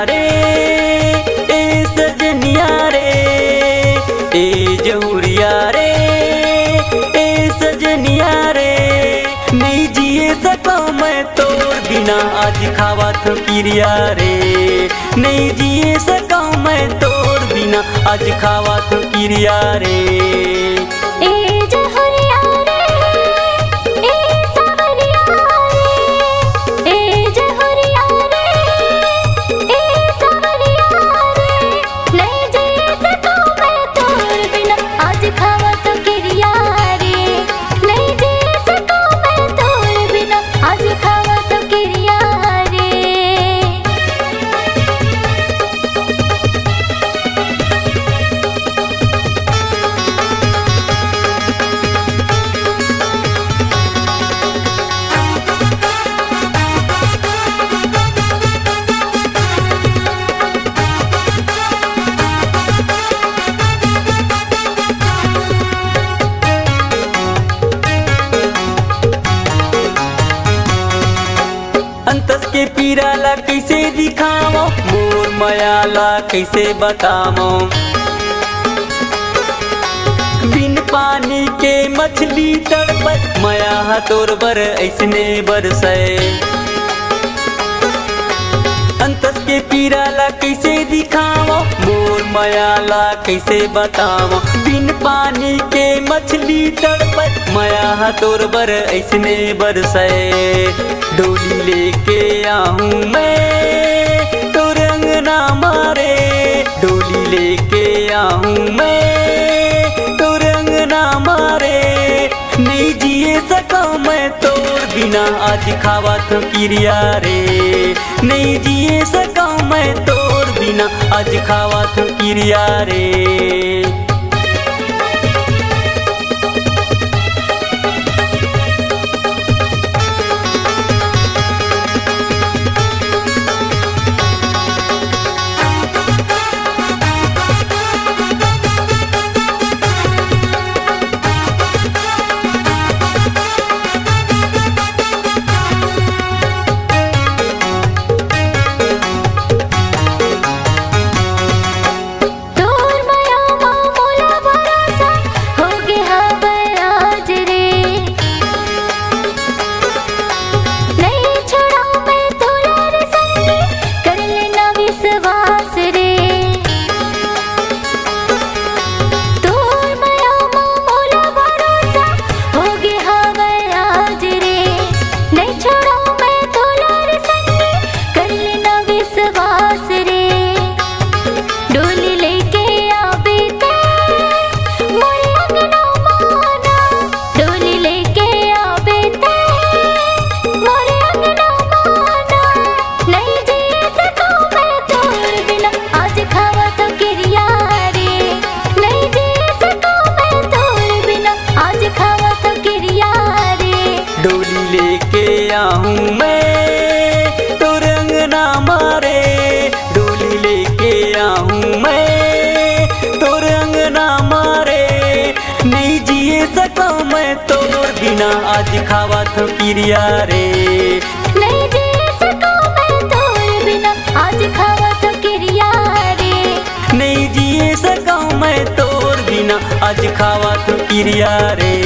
रे ए सजनिया रे ए जहुरिया रे ए सजनिया रे नहीं जिए सका मैं तोर बिना आज खावा तो किरिया रे नहीं जिए सका मैं तोर बिना आज खावा तो किरिया रे। अंतस के पीराला कैसे दिखावो मोर मयाला कैसे बतावो बिन पानी के मछली तड़पत मया तोर बर ऐसने बरसे। अंतस के पीराला कैसे दिखावो मोर मयाला कैसे बतावो बिन पानी के मछली तड़पत मया तोर बर ऐसने बरसे। डोली लेके आऊं मैं तोर अंगना मारे डोली लेके आऊं मैं तोर अंगना मारे नहीं जिए सका मैं तोर बिना आज खावा तो किरिया रे नहीं जिए सका मैं तोर बिना आज खावा तो किरिया रे। डोली लेके आऊं मैं तोर अंगना मारे डोली लेके आऊं मैं तोर अंगना मारे नहीं जिए सका मैं तोर बिना आज खावा तो किरिया रे नहीं जिए सका मैं तोर बिना आज खावा तो किरिया रे नहीं जिए सका मैं तोर बिना आज खावा तो किरिया रे।